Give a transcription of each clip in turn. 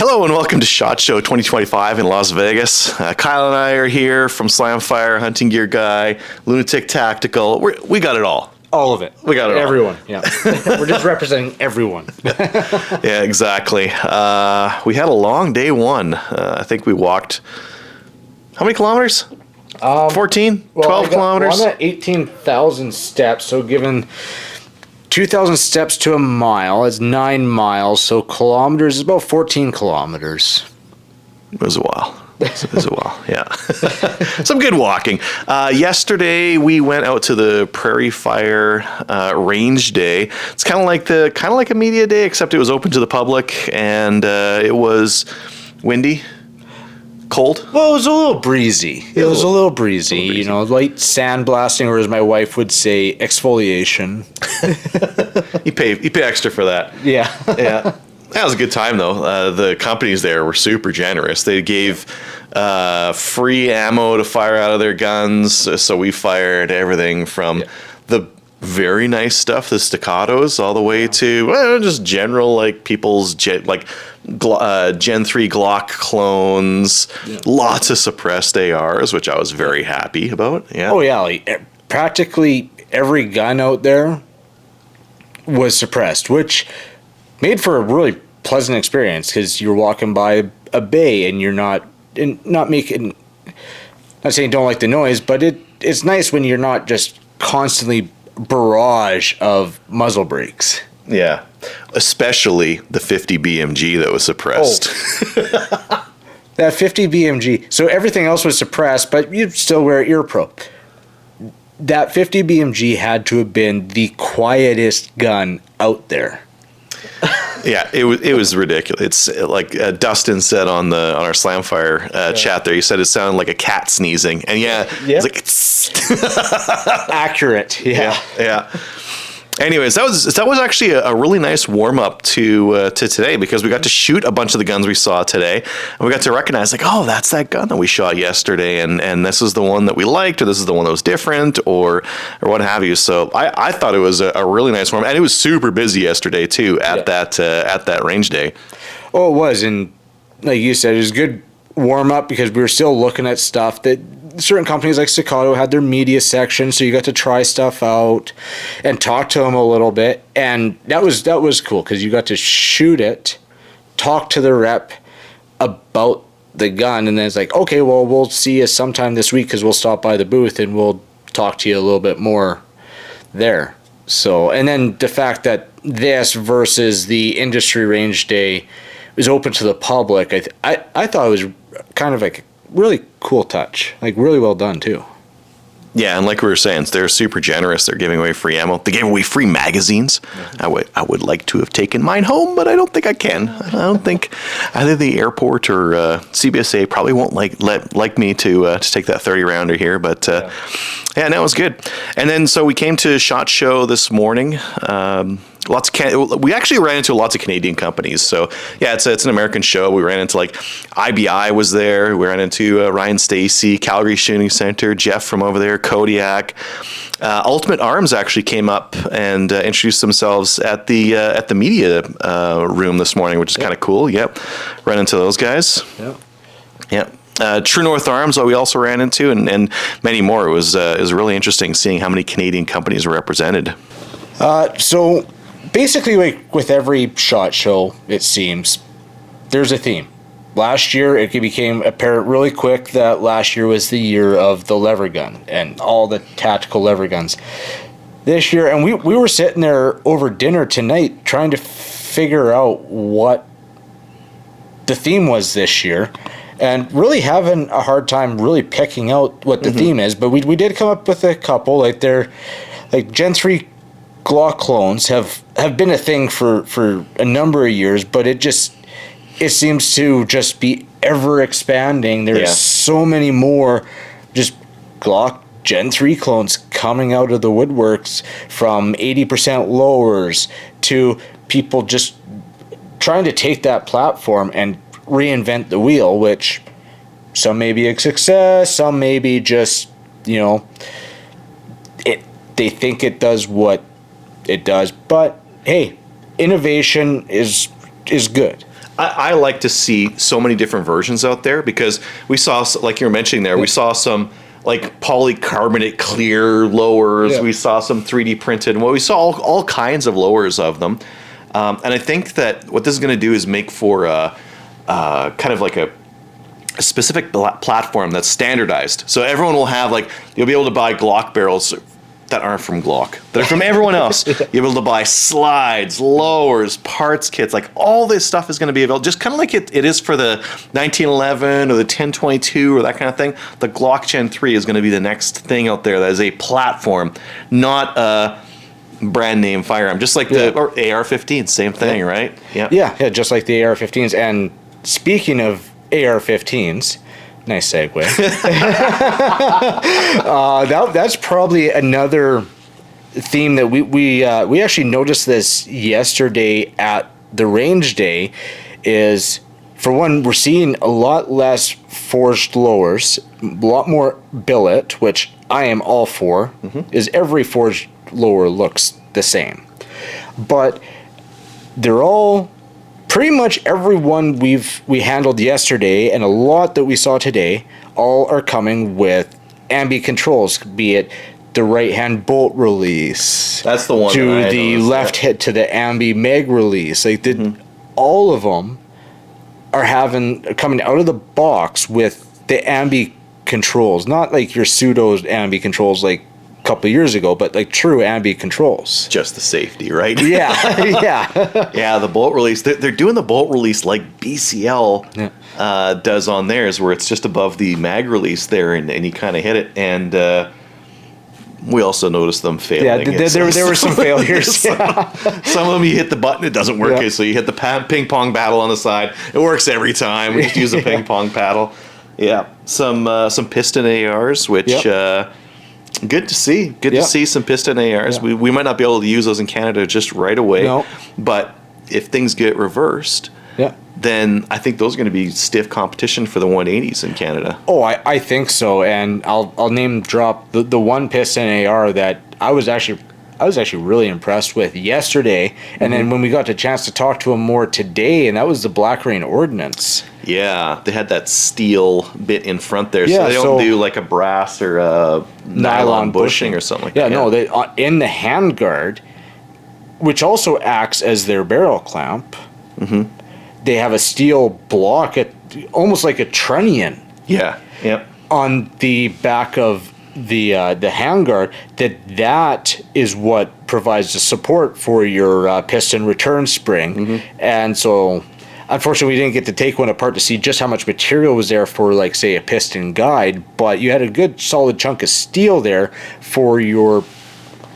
Hello and welcome to SHOT Show 2025 in Las Vegas. Kyle and I are here from Slamfire, Hunting Gear Guy, Lunatic Tactical. We got it all. All of it. We got it everyone. All. Yeah. We're just representing everyone. Yeah, exactly. We had a long day one. I think we walked, how many kilometers? 14? 12 kilometers? I'm at 18,000 steps, so given 2,000 steps to a mile, it's 9 miles, so kilometers is about 14 kilometers. It was a while. It was a while, yeah. Some good walking. Yesterday we went out to the Prairie Fire Range Day. It's kind of like a media day, except it was open to the public, and it was windy, cold. Well, it was a little breezy. It was a little breezy. You know, light sandblasting, or as my wife would say, exfoliation. You pay extra for that. Yeah. Yeah. That was a good time, though. The companies there were super generous. They gave free ammo to fire out of their guns, so we fired everything from the very nice stuff, the staccatos, all the way to just general, like, people's Gen 3 Glock clones, lots of suppressed ARs, which I was very happy about. Yeah. Oh, yeah. Like, practically every gun out there was suppressed, which made for a really pleasant experience because you're walking by a bay and you're not making, not saying don't like the noise, but it's nice when you're not just constantly barrage of muzzle brakes. Yeah, especially the 50 BMG that was suppressed. Oh. That 50 BMG. So everything else was suppressed, but you'd still wear ear pro. That 50 BMG had to have been the quietest gun out there. Yeah, it was ridiculous. It's like Dustin said on our Slamfire chat there. He said it sounded like a cat sneezing, and it's like accurate. Yeah. Anyways, that was actually a really nice warm up to today, because we got to shoot a bunch of the guns we saw today, and we got to recognize, like, oh, that's that gun that we shot yesterday, and this is the one that we liked, or this is the one that was different, or what have you. So I thought it was a really nice warm, and it was super busy yesterday too at that range day. Oh, it was, and like you said, it was a good warm up because we were still looking at stuff that certain companies like Staccato had their media section, so you got to try stuff out and talk to them a little bit, and that was cool because you got to shoot it, talk to the rep about the gun, and then it's like, okay, well, we'll see you sometime this week because we'll stop by the booth and we'll talk to you a little bit more there. So, and then the fact that this versus the industry range day was open to the public, I thought it was kind of like really cool touch, like really well done too. Yeah, and like we were saying, they're super generous. They're giving away free ammo. They gave away free magazines. Mm-hmm. I would like to have taken mine home, but I don't think I can. I don't think either the airport or CBSA probably won't like me to take that 30 rounder here. But no, it was good. And then so we came to SHOT Show this morning. We actually ran into lots of Canadian companies. So yeah, it's an American show. We ran into like IBI was there. We ran into Ryan Stacy, Calgary Shooting Center, Jeff from over there, Kodiak. Ultimate Arms actually came up and introduced themselves at the media room this morning, which is kind of cool. Yep, ran into those guys. Yep. True North Arms, we also ran into, and many more. It was really interesting seeing how many Canadian companies were represented. So basically, like with every SHOT Show, it seems there's a theme. Last year, it became apparent really quick that last year was the year of the lever gun and all the tactical lever guns. This year, and we were sitting there over dinner tonight trying to figure out what the theme was this year, and really having a hard time really picking out what the theme is. But we did come up with a couple. Like Gen 3 Glock clones have been a thing for a number of years, but it seems to just be ever expanding. There's so many more just Glock Gen 3 clones coming out of the woodworks, from 80% lowers to people just trying to take that platform and reinvent the wheel, which some may be a success, some may be just, they think it does what it does. But hey, innovation is good. I like to see so many different versions out there, because we saw, like you were mentioning there, we saw some like polycarbonate clear lowers. Yeah. We saw some 3D printed. Well, we saw all kinds of lowers of them. And I think that what this is going to do is make for kind of like a specific platform that's standardized. So everyone will have, like, you'll be able to buy Glock barrels that aren't from Glock, that are from everyone else. You'll be able to buy slides, lowers, parts kits, like all this stuff is going to be available, just kind of like it is for the 1911 or the 1022 or that kind of thing. The Glock Gen 3 is going to be the next thing out there that is a platform, not a brand name firearm, just like the or AR-15, same thing, right? Yeah, just like the AR-15s. And speaking of AR-15s, nice segue. That's probably another theme that we actually noticed this yesterday at the range day. Is, for one, we're seeing a lot less forged lowers, a lot more billet, which I am all for. Is every forged lower looks the same, but they're all pretty much every one we handled yesterday, and a lot that we saw today, all are coming with ambi controls, be it the right hand bolt release, that's the one, to the left hit, to the ambi mag release. Like all of them are coming out of the box with the ambi controls, not like your pseudo ambi controls like couple of years ago, but like true ambi controls. Just the safety, right? Yeah. The bolt release, they're doing the bolt release like BCL does on theirs, where it's just above the mag release there, and you kind of hit it. And we also noticed them failing. There were some failures. Some of them, you hit the button, it doesn't work. So you hit the ping pong paddle on the side, it works every time. We just use a ping pong paddle. Some piston ARs, which good to see. Good to see some piston ARs. We might not be able to use those in Canada just right away, but if things get reversed, then I think those are going to be stiff competition for the 180s in Canada. Oh, I think so. And I'll name drop the one piston AR that I was actually really impressed with yesterday, and then when we got the chance to talk to him more today, and that was the Black Rain Ordnance. Yeah, they had that steel bit in front there, so they don't do like a brass or a nylon bushing or something like that. No, they in the handguard, which also acts as their barrel clamp. They have a steel block, almost like a trunnion. On the back of the handguard, that is what provides the support for your piston return spring. And so unfortunately we didn't get to take one apart to see just how much material was there for, like, say, a piston guide, but you had a good solid chunk of steel there for your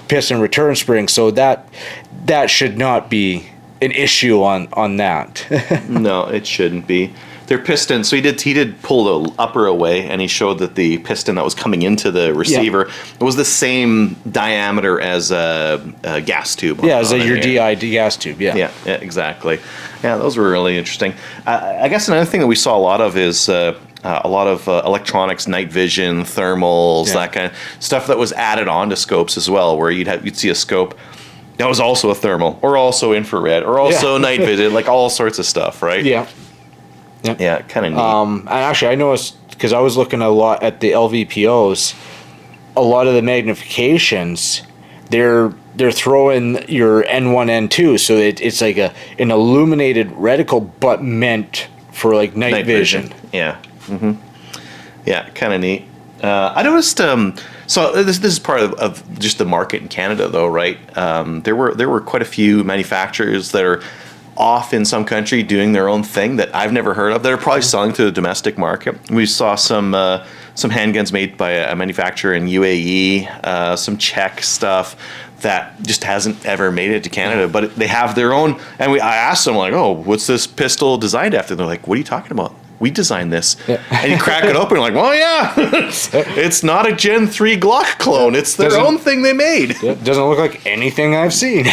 piston return spring, so that should not be an issue on that. No, it shouldn't be. Their piston, so he did pull the upper away, and he showed that the piston that was coming into the receiver was the same diameter as a gas tube. As your DI gas tube. Yeah, exactly. Yeah, those were really interesting. I guess another thing that we saw a lot of is a lot of electronics, night vision, thermals, that kind of stuff that was added onto scopes as well, where you'd see a scope that was also a thermal, or also infrared, or also night vision, like all sorts of stuff, right? Yeah, kind of neat. And actually, I noticed, because I was looking a lot at the LVPOs, a lot of the magnifications, they're throwing your N1, N2, so it's like an illuminated reticle, but meant for like night vision. Yeah. Yeah, kind of neat. I noticed. So this is part of just the market in Canada, though, right? There were quite a few manufacturers that are off in some country doing their own thing that I've never heard of, that are probably selling to the domestic market. We saw some handguns made by a manufacturer in UAE, some Czech stuff that just hasn't ever made it to Canada, but they have their own. And I asked them, like, oh, what's this pistol designed after? They're like, what are you talking about? We designed this. And you crack it open, and you're like, well, yeah, it's not a Gen 3 Glock clone. It's their own thing they made. It doesn't look like anything I've seen.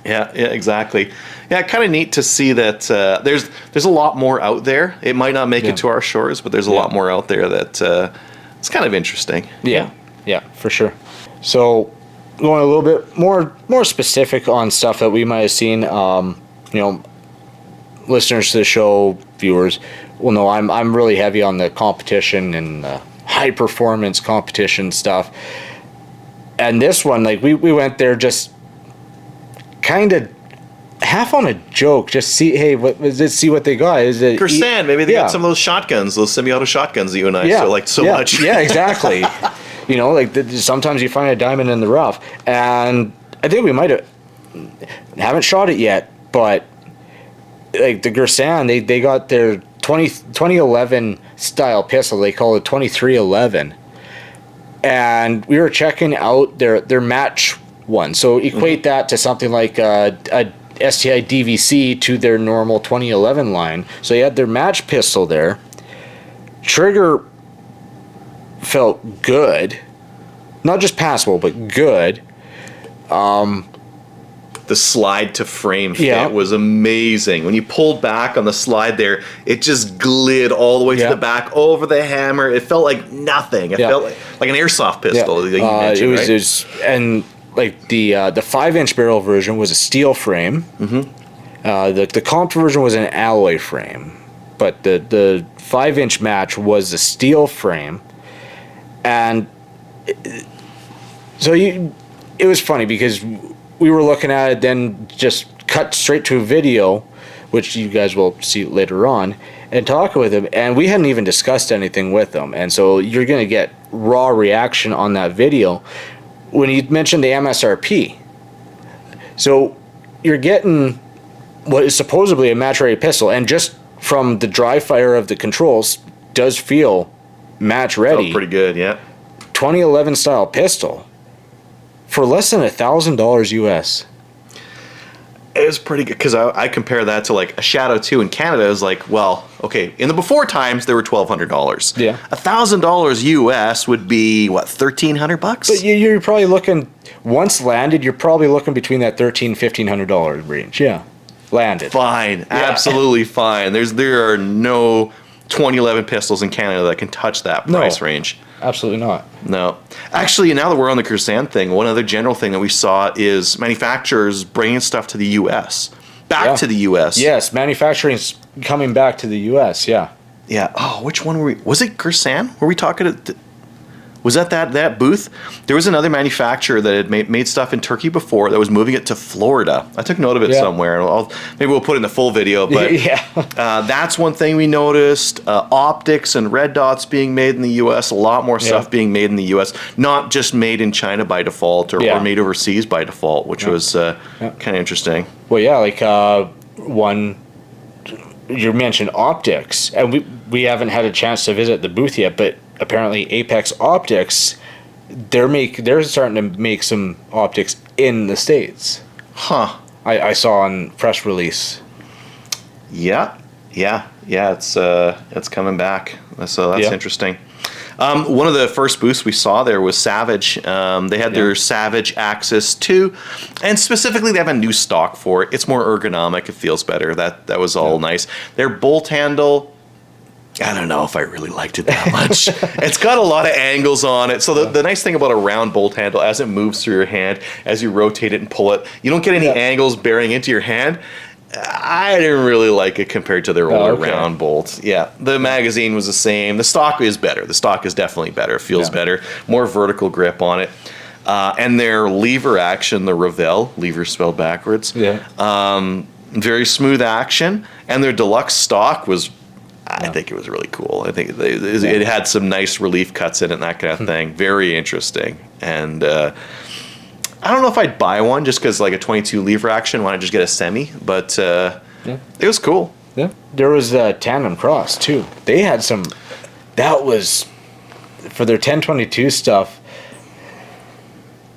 Yeah, exactly. Yeah, kind of neat to see that there's a lot more out there. It might not make it to our shores, but there's a lot more out there that it's kind of interesting. Yeah, for sure. So going a little bit more specific on stuff that we might have seen, listeners to the show, viewers, will know I'm really heavy on the competition and high performance competition stuff. And this one, like we went there just kind of half on a joke, just see let's see what they got. Is it Girsan? Maybe they got some of those shotguns, those semi-auto shotguns that you and I liked so much. Yeah, exactly. You know, like sometimes you find a diamond in the rough, and I think we might haven't shot it yet, but like the Girsan, they got their 2011 style pistol. They call it 2311, and we were checking out their match one. So equate that to something like a STI DVC to their normal 2011 line. So you had their match pistol there. Trigger felt good, not just passable, but good. The slide to frame fit was amazing. When you pulled back on the slide there, it just glid all the way to the back over the hammer. It felt like nothing. It felt like an airsoft pistol. That you mentioned, it was and like the 5-inch barrel version was a steel frame. The comp version was an alloy frame, but the 5-inch match was a steel frame, and so it was funny because we were looking at it, then just cut straight to a video, which you guys will see later on, and talk with him, and we hadn't even discussed anything with him, and so you're going to get raw reaction on that video when you mentioned the MSRP. So you're getting what is supposedly a match-ready pistol, and just from the dry fire of the controls, does feel match-ready. Felt pretty good, yeah. 2011 style pistol for less than $1,000 US. It was pretty good because I compare that to like a Shadow 2 in Canada. Is like, well, okay, in the before times they were $1,200. Yeah, $1,000 US would be what, $1,300? But you're probably looking, once landed, you're probably looking between that $1,300-$1,500 range. Yeah, landed. Fine, absolutely fine. There are no 2011 pistols in Canada that can touch that price range. Absolutely not. No. Actually, now that we're on the Girsan thing, one other general thing that we saw is manufacturers bringing stuff to the U.S. Back to the U.S. Yes, manufacturing's coming back to the U.S., yeah. Yeah. Oh, which one were we? Was it Girsan? Were we talking to... Was that booth? There was another manufacturer that had made stuff in Turkey before that was moving it to Florida. I took note of it somewhere. Maybe we'll put it in the full video. But that's one thing we noticed. Optics and red dots being made in the U.S. A lot more stuff being made in the U.S. Not just made in China by default or made overseas by default, which was kind of interesting. Well, yeah, like one... You mentioned optics, and we haven't had a chance to visit the booth yet, but apparently Apex Optics, they're starting to make some optics in the States. Huh. I saw on press release. Yeah. It's coming back. So that's interesting. One of the first booths we saw there was Savage. They had their Savage Axis 2, and specifically they have a new stock for it. It's more ergonomic. It feels better. That was all nice. Their bolt handle, I don't know if I really liked it that much. It's got a lot of angles on it. So the nice thing about a round bolt handle, as it moves through your hand, as you rotate it and pull it, you don't get any angles bearing into your hand. I didn't really like it compared to their older round bolts. Yeah, the magazine was the same. The stock is better. The stock is definitely better. It feels better. More vertical grip on it. And their lever action, the Revel, lever spelled backwards. Very smooth action. And their deluxe stock was, I think it was really cool. I think it had some nice relief cuts in it and that kind of thing. Very interesting. And I don't know if I'd buy one just because like a 22 lever action. Why not just get a semi? But it was cool. Yeah. There was Tandemkross too. They had some. That was for their 1022 stuff.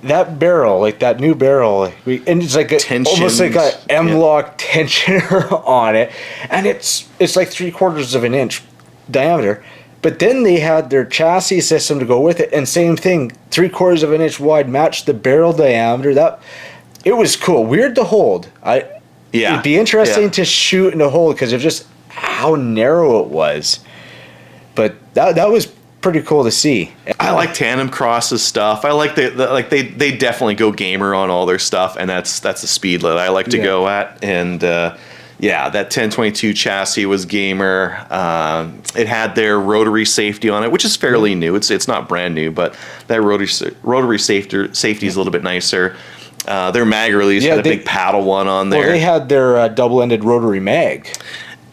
That barrel, like that new barrel, and it's like almost like a M-lock tensioner on it, and it's like 3/4 of an inch diameter. But then they had their chassis system to go with it, and same thing, 3/4 of an inch wide, matched the barrel diameter. It was cool, weird to hold. It'd be interesting to shoot and to hold because of just how narrow it was. But that was pretty cool to see. I like Tandemkross's stuff. I like they definitely go gamer on all their stuff, and that's the speed that I like to go at. And Yeah, that 1022 chassis was gamer. It had their rotary safety on it, which is fairly new. It's not brand new, but that rotary safety is a little bit nicer. Their mag release had a big paddle one on there. Well, they had their double-ended rotary mag.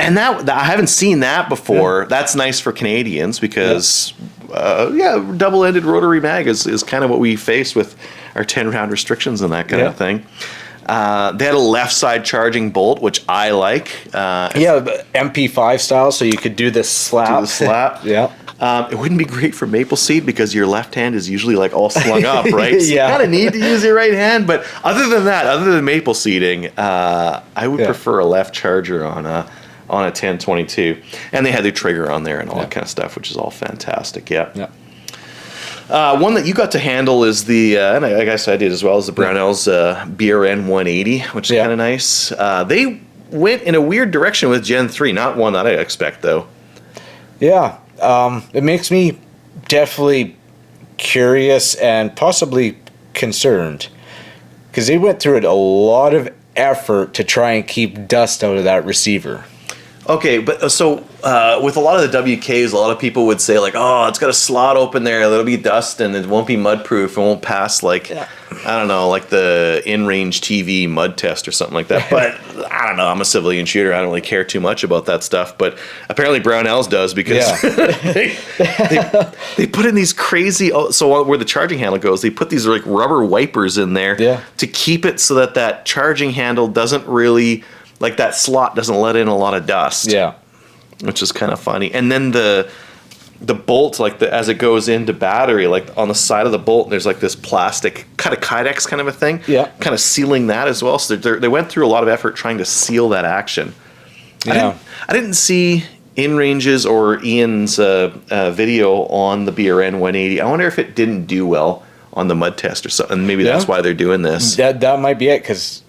And that I haven't seen that before. Yeah. That's nice for Canadians because, double-ended rotary mag is kind of what we face with our 10-round restrictions and that kind of thing. They had a left side charging bolt, which I like. MP5 style, so you could do the slap. Yeah. It wouldn't be great for maple seed because your left hand is usually like all slung up, right? So you kind of need to use your right hand. But other than that, other than maple seeding, I would prefer a left charger on a 1022. And they had their trigger on there and all that kind of stuff, which is all fantastic. Yeah. One that you got to handle is the, and I guess I did as well, is the Brownells BRN180, which is kind of nice. They went in a weird direction with Gen 3, not one that I expect, though. Yeah. It makes me definitely curious and possibly concerned because they went through a lot of effort to try and keep dust out of that receiver. Okay, but so with a lot of the WKs, a lot of people would say like, oh, it's got a slot open there, there'll be dust and it won't be mud proof, it won't pass like, I don't know, like the in-range TV mud test or something like that. But I don't know, I'm a civilian shooter, I don't really care too much about that stuff. But apparently Brownells does because they put in these crazy, so where the charging handle goes, they put these like rubber wipers in there to keep it so that charging handle doesn't really, like that slot doesn't let in a lot of dust. Yeah. Which is kind of funny. And then the bolt, like as it goes into battery, like on the side of the bolt, there's like this plastic kind of Kydex kind of a thing. Yeah. Kind of sealing that as well. So they went through a lot of effort trying to seal that action. Yeah. I didn't see InRange's or Ian's video on the BRN 180. I wonder if it didn't do well on the mud test or something. Maybe that's why they're doing this. That might be it, because,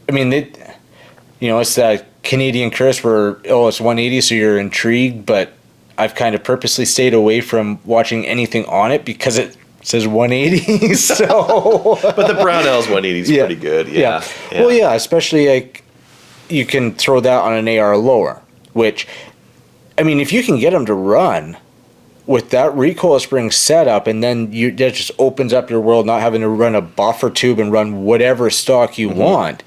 I mean, it's that Canadian curse where, it's 180, so you're intrigued, but I've kind of purposely stayed away from watching anything on it because it says 180. So, but the Brownells 180 is pretty good. Yeah. Well, yeah, especially like you can throw that on an AR lower, which, I mean, if you can get them to run with that recoil spring setup, and then that just opens up your world, not having to run a buffer tube and run whatever stock you want.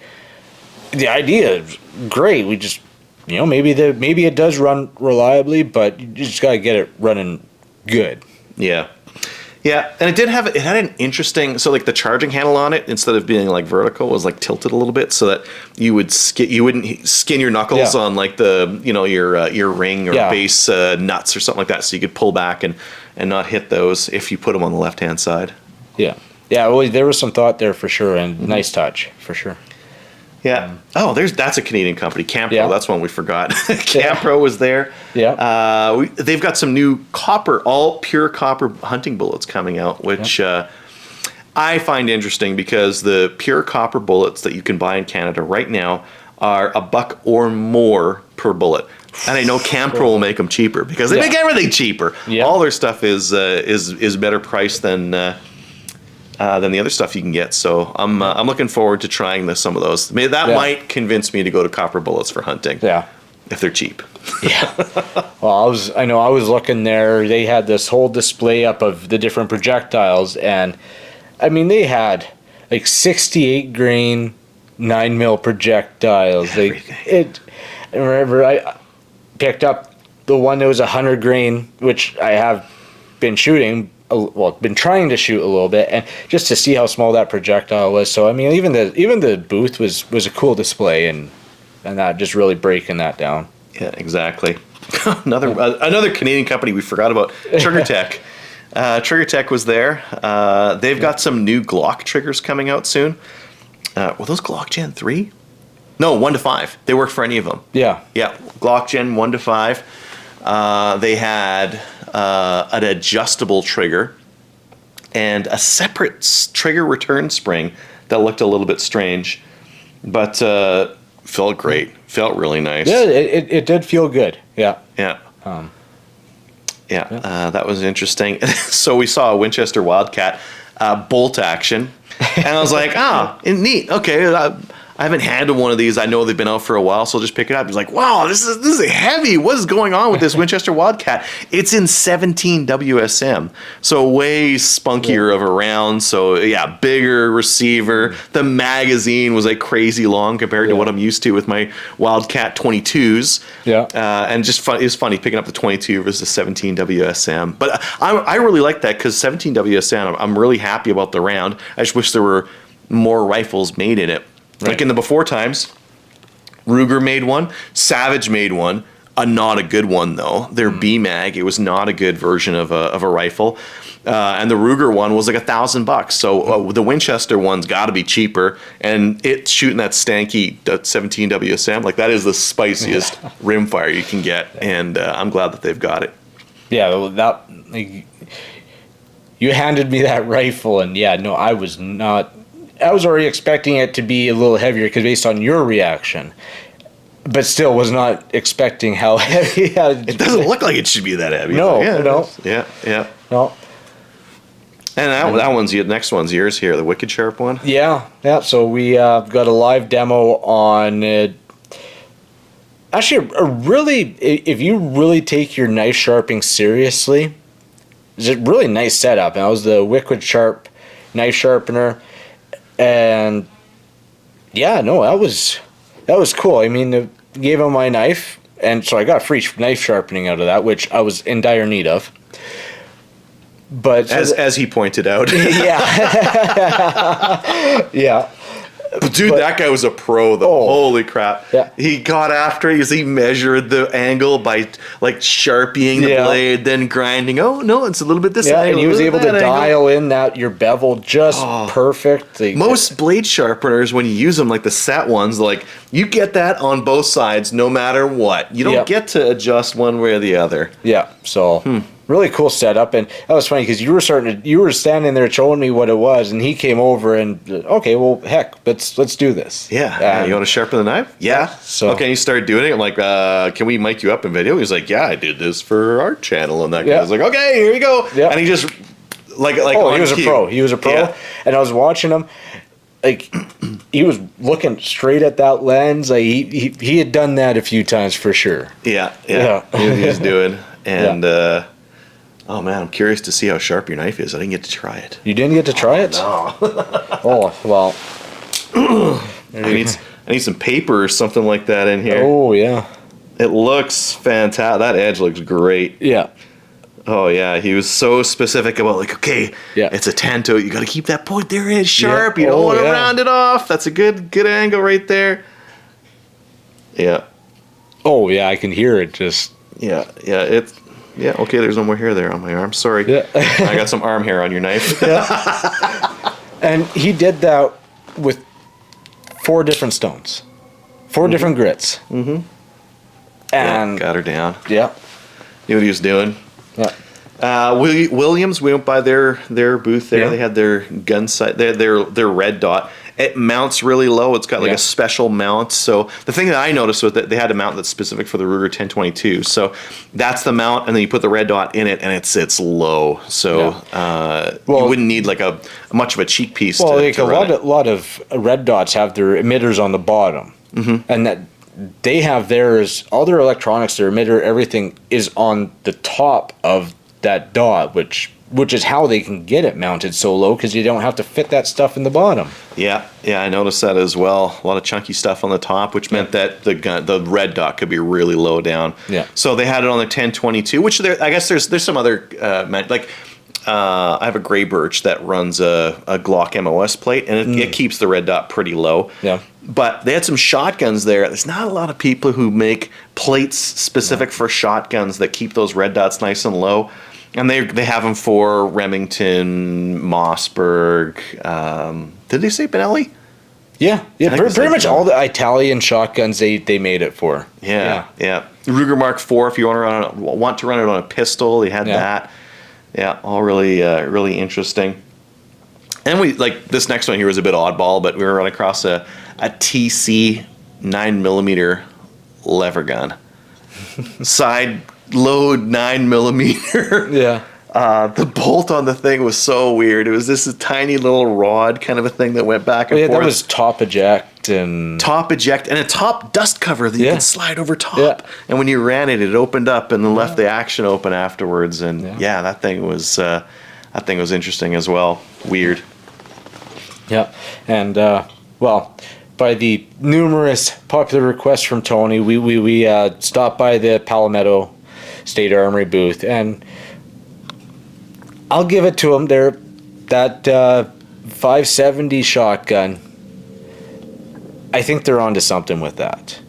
The idea is great. We just, maybe it does run reliably, but you just got to get it running good. Yeah. Yeah, and it had an interesting, so like the charging handle on it, instead of being like vertical, was like tilted a little bit so that you wouldn't skin your knuckles on like the, your ring or base nuts or something like that, so you could pull back and not hit those if you put them on the left-hand side. Yeah. Yeah, well, there was some thought there for sure, and nice touch for sure. Yeah. That's a Canadian company, Campro. Yeah. That's one we forgot. Campro was there. Yeah. They've got some new all pure copper hunting bullets coming out, which I find interesting because the pure copper bullets that you can buy in Canada right now are $1 or more per bullet. And I know Campro will make them cheaper because they make everything cheaper. Yeah. All their stuff is better priced than the other stuff you can get. So I'm looking forward to trying some of those. That might convince me to go to copper bullets for hunting. Yeah, if they're cheap. Yeah. Well, I was looking there. They had this whole display up of the different projectiles, and I mean they had like 68 grain 9mm projectiles. I remember I picked up the one that was 100 grain, which I have been shooting. Been trying to shoot a little bit, and just to see how small that projectile was. So I mean, even the booth was a cool display, and that just really breaking that down. Yeah, exactly. Another Canadian company we forgot about, Triggertech. Triggertech was there. They've got some new Glock triggers coming out soon. Were those Glock Gen 3? No, 1 to 5. They work for any of them. Yeah. Yeah, Glock Gen 1 to 5. They had an adjustable trigger and a separate trigger return spring that looked a little bit strange, but felt great. Felt really nice. Yeah, it did feel good. Yeah. Yeah. That was interesting. So we saw a Winchester Wildcat bolt action, and I was like, neat. Okay, I I haven't handled one of these. I know they've been out for a while, so I'll just pick it up. He's like, wow, this is heavy. What is going on with this Winchester Wildcat? It's in 17 WSM, so way spunkier of a round. So yeah, bigger receiver. The magazine was like crazy long compared to what I'm used to with my Wildcat 22s. Yeah, and just it was funny picking up the 22 versus the 17 WSM. But I really like that because 17 WSM, I'm really happy about the round. I just wish there were more rifles made in it. Like in the before times, Ruger made one, Savage made one, not a good one though. Their B-Mag, it was not a good version of a rifle. And the Ruger one was like $1,000. So the Winchester one's got to be cheaper, and it's shooting that stanky 17 WSM. Like that is the spiciest rimfire you can get, and I'm glad that they've got it. Yeah, that you handed me that rifle, and I was not. I was already expecting it to be a little heavier because based on your reaction, but still was not expecting how heavy. It doesn't look like it should be that heavy. No, no. No. And that one's the next one's yours here, the WickedSharp one. Yeah. So we got a live demo on. Actually, if you really take your knife sharpening seriously, it's a really nice setup. And that was the WickedSharp knife sharpener. And that was cool. I mean, gave him my knife, and so I got free knife sharpening out of that, which I was in dire need of. But as he pointed out, yeah. Dude, that guy was a pro though. Holy crap. Yeah. He got after it. He measured the angle by like sharpieing the blade, then grinding. Oh, no, it's a little bit this angle. And he was able to dial in your bevel just perfect. Most blade sharpeners, when you use them, like the set ones, like you get that on both sides no matter what. You don't get to adjust one way or the other. Yeah, so... Really cool setup, and that was funny because you were standing there showing me what it was, and he came over and okay, well, heck, let's do this. Yeah, you want to sharpen the knife? Yeah. So okay, you start doing it. I'm like, can we mic you up in video? He's like, yeah, I did this for our channel, and that guy was like, okay, here you go. Yeah. And he just like he was a pro. He was a pro, and I was watching him. Like he was looking straight at that lens. Like he had done that a few times for sure. Yeah. He was doing, and. Oh man, I'm curious to see how sharp your knife is. I didn't get to try it. You didn't get to try it? No. Oh well. I need some paper or something like that in here. Oh yeah. It looks fantastic. That edge looks great. Yeah. Oh yeah, he was so specific about like, okay, it's a tanto. You got to keep that point there edge sharp. You don't want to round it off. That's a good angle right there. Yeah. Oh yeah, I can hear it. Just it's. Yeah, okay, there's no more hair there on my arm. Sorry. Yeah. I got some arm hair on your knife. And he did that with 4 different stones. 4 different grits. Mm-hmm. And got her down. Yeah. Knew what he was doing. Yeah. Williams, we went by their booth there. Yeah. They had their Gunsite, their red dot. It mounts really low. It's got like a special mount. So the thing that I noticed was that they had a mount that's specific for the Ruger 1022. So that's the mount, and then you put the red dot in it, and it's low. So you wouldn't need like a much of a cheek piece. Well, a lot of red dots have their emitters on the bottom, and that they have theirs. All their electronics, their emitter, everything is on the top of that dot, which is how they can get it mounted so low, because you don't have to fit that stuff in the bottom. Yeah, I noticed that as well. A lot of chunky stuff on the top, which meant that the red dot could be really low down. Yeah. So they had it on the 1022, which I guess there's some other I have a gray birch that runs a Glock MOS plate, and it keeps the red dot pretty low. Yeah. But they had some shotguns there. There's not a lot of people who make plates specific for shotguns that keep those red dots nice and low. And they have them for Remington, Mossberg. Did they say Benelli? Yeah. Pretty much all the Italian shotguns they made it for. Yeah. Ruger Mark IV, if you want to run it on a pistol, they had that. Yeah, all really interesting. And this next one here was a bit oddball, but we were running across a TC 9mm lever gun, side load 9mm. Yeah. The bolt on the thing was so weird. It was this tiny little rod kind of a thing that went back and forth. That was top of jack and top eject and a top dust cover that you Yeah. could slide over top. Yeah. And when you ran it, it opened up and then left the action open afterwards. And Yeah. that thing was interesting as well. Weird. Yeah, and well, by the numerous popular requests from Tony, we stopped by the Palmetto State Armory booth, and I'll give it to them. That 570 shotgun, I think they're onto something with that.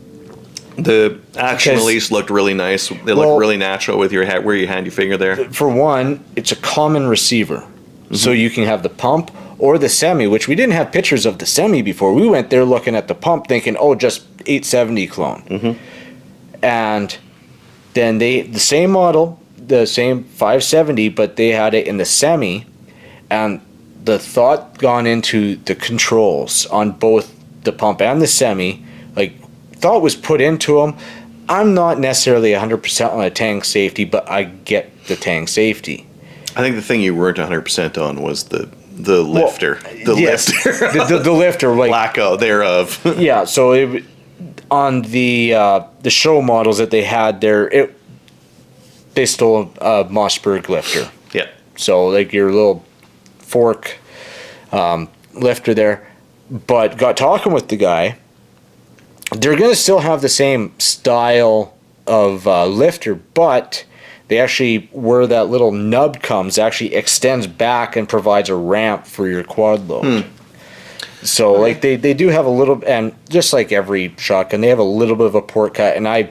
The action Because- release looked really nice. They Well- look really natural with your head, where you hand your finger there. For one, it's a common receiver, so you can have the pump or the semi, which we didn't have pictures of the semi before. We went there looking at the pump thinking, oh, just 870 clone. And then the same model, the same 570, but they had it in the semi, and the thought gone into the controls on both the pump and the semi, like thought was put into them. I'm not necessarily 100% on a tank safety, but I get the tank safety. I think the thing you weren't 100% on was the lifter. Yes, the lifter, like Lack thereof. yeah. So on the show models that they had there, they stole a Mossberg lifter. Yeah. So like your little fork lifter there, but got talking with the guy. They're gonna still have the same style of lifter, but they actually, where that little nub comes, actually extends back and provides a ramp for your quad load. So like they do have a little, and just like every shotgun, they have a little bit of a port cut. And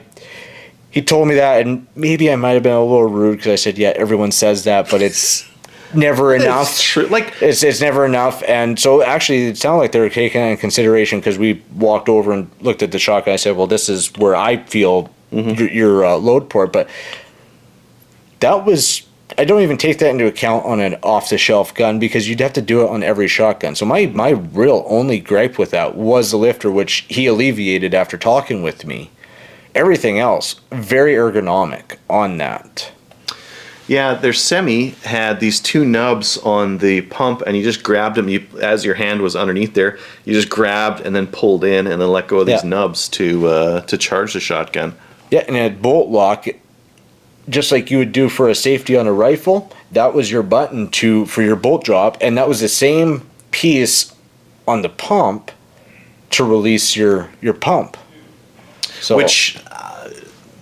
he told me that, and maybe I might have been a little rude because I said, yeah, everyone says that, but it's never enough. It's true. Like It's never enough. And so actually it sounded like they were taking it in consideration, because we walked over and looked at the shotgun. I said, well, this is where I feel your load port, but that was, I don't even take that into account on an off-the-shelf gun, because you'd have to do it on every shotgun. So my real only gripe with that was the lifter, which he alleviated after talking with me. Everything else, very ergonomic on that. Yeah, their semi had these two nubs on the pump, and you just grabbed them. As your hand was underneath there, you just grabbed and then pulled in, and then let go of these nubs to charge the shotgun. Yeah, and a bolt lock, just like you would do for a safety on a rifle, that was your button for your bolt drop, and that was the same piece on the pump to release your pump. So, Which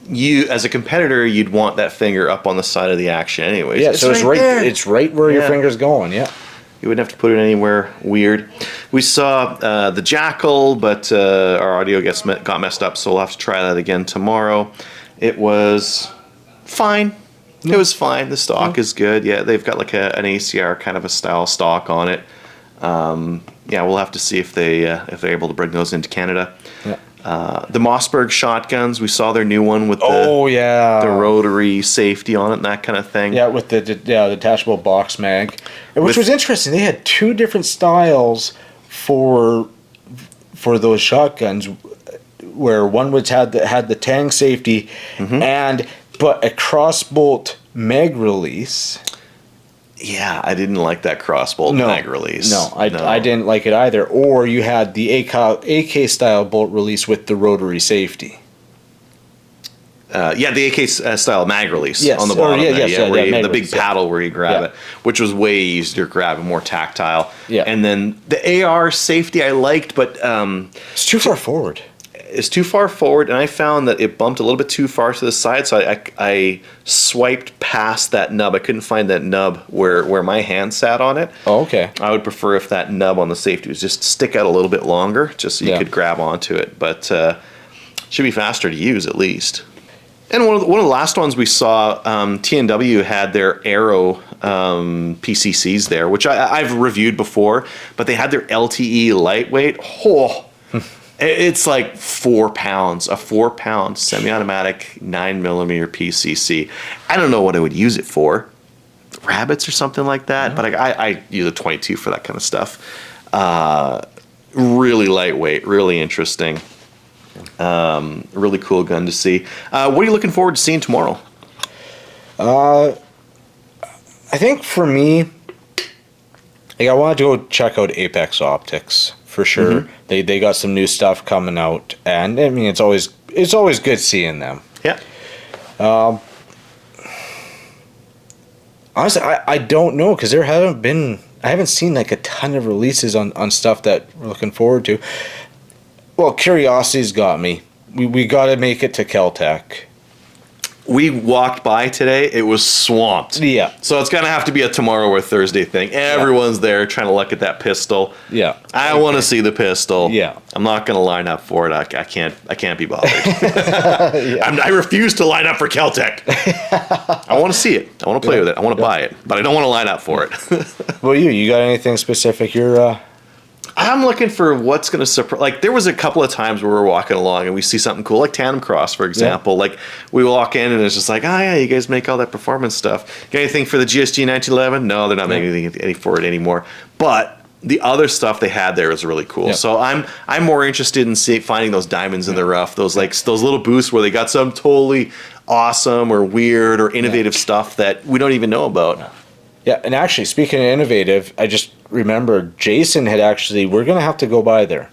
you, as a competitor, you'd want that finger up on the side of the action anyways. yeah, so it's right there. it's right where your Yeah. finger's going. Yeah. You wouldn't have to put it anywhere weird. We saw the Jakl, but our audio got messed up, so we'll have to try that again tomorrow. It was fine. It was fine. The stock is good. Yeah, they've got like an ACR kind of a style stock on it. Yeah, we'll have to see if they're able to bring those into Canada. Yeah. The Mossberg shotguns, we saw their new one with yeah. the rotary safety on it and that kind of thing. Yeah, with the detachable box mag, which With- was interesting. They had two different styles for those shotguns, where one was had the tang safety, but a crossbolt mag release. Yeah, I didn't like that crossbolt mag release. No, I didn't like it either. Or you had the AK style bolt release with the rotary safety. Yeah, the AK style mag release Yes, on the or bottom. yeah, there, yes, yeah, where yeah, mag the big release, yeah. paddle where you grab Yeah. it, which was way easier to grab and more tactile. Yeah. And then the AR safety I liked, but It's too far forward. it's too far forward, and I found that it bumped a little bit too far to the side, so I swiped past that nub. I couldn't find that nub where my hand sat on it. Oh, okay. I would prefer if that nub on the safety was just stick out a little bit longer, just so you could grab onto it. But should be faster to use at least. And one of the last ones we saw, TNW had their Aero PCCs there, which I've reviewed before, but they had their LTE Lightweight. Oh, it's like 4 pounds, a 4-pound semi-automatic 9mm PCC. I don't know what I would use it for, rabbits or something like that, but I use a 22 for that kind of stuff. Really lightweight, really interesting. Really cool gun to see. What are you looking forward to seeing tomorrow? I think for me, I wanted to go check out Apex Optics for sure. They got some new stuff coming out, and I mean it's always good seeing them. Yeah. Honestly, I don't know, because I haven't seen like a ton of releases on stuff that we're looking forward to. Well, curiosity's got me. We got to make it to Caltech. We walked by today. It was swamped. Yeah. So it's going to have to be a tomorrow or Thursday thing. Everyone's there trying to look at that pistol. Yeah. I want to see the pistol. Yeah. I'm not going to line up for it. I can't be bothered. I refuse to line up for Caltech. I want to see it. I want to play with it. I want to buy it. But I don't want to line up for it. Well, you got anything specific I'm looking for what's going to surprise. Like, there was a couple of times where we're walking along and we see something cool, like Tandemkross, for example. Like, we walk in and it's just like, oh yeah, you guys make all that performance stuff. Got anything for the GSG 1911? No, they're not making anything for it anymore. But the other stuff they had there was really cool. So I'm more interested in finding those diamonds in the rough, those little boosts where they got some totally awesome or weird or innovative stuff that we don't even know about. Yeah, and actually, speaking of innovative, I just remembered Jason we're going to have to go by there,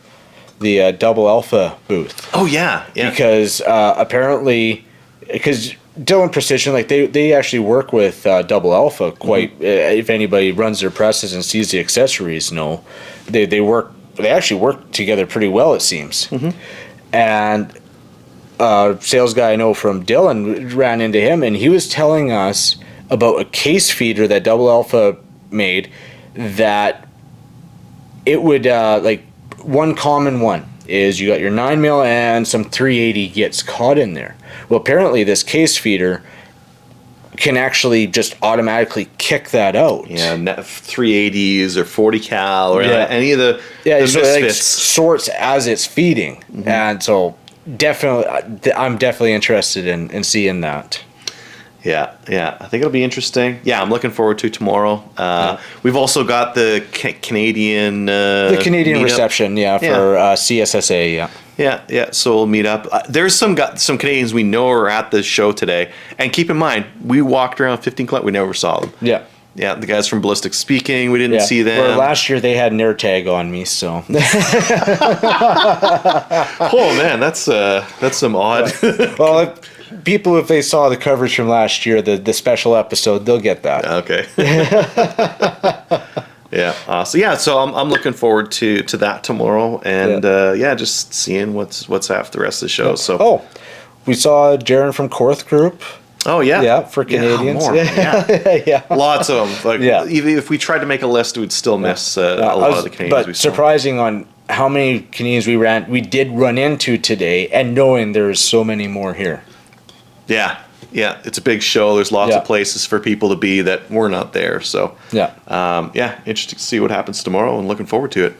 the Double Alpha booth. Oh, yeah. Because apparently, because Dylan Precision, like they actually work with Double Alpha quite, if anybody runs their presses and sees the accessories, they actually work together pretty well, it seems. And sales guy I know from Dylan ran into him, and he was telling us about a case feeder that Double Alpha made, that it would like one common one is you got your 9mm and some 380 gets caught in there. Well, apparently this case feeder can actually just automatically kick that out. Yeah, 380s or 40 cal or any of the so it sorts as it's feeding. And so definitely, I'm definitely interested in seeing that. Yeah, I think it'll be interesting. Yeah, I'm looking forward to tomorrow. We've also got the Canadian Canadian reception, for CSSA, Yeah, so we'll meet up. There's some Canadians we know are at the show today. And keep in mind, we walked around 15 kilometers, we never saw them. Yeah, the guys from Ballistic Speaking, we didn't see them. Well, last year they had an air tag on me, so. Oh man, that's some odd. Well, people, if they saw the coverage from last year, the special episode, they'll get that. Okay. So I'm looking forward to that tomorrow, and just seeing what's after the rest of the show. So we saw Jaron from Korth Group. Oh yeah, for Canadians. Lots of them. Even if we tried to make a list, we'd still miss a lot of the Canadians. But surprising on how many Canadians we did run into today, and knowing there's so many more here. Yeah, it's a big show. There's lots of places for people to be that we're not there. So interesting to see what happens tomorrow, and looking forward to it.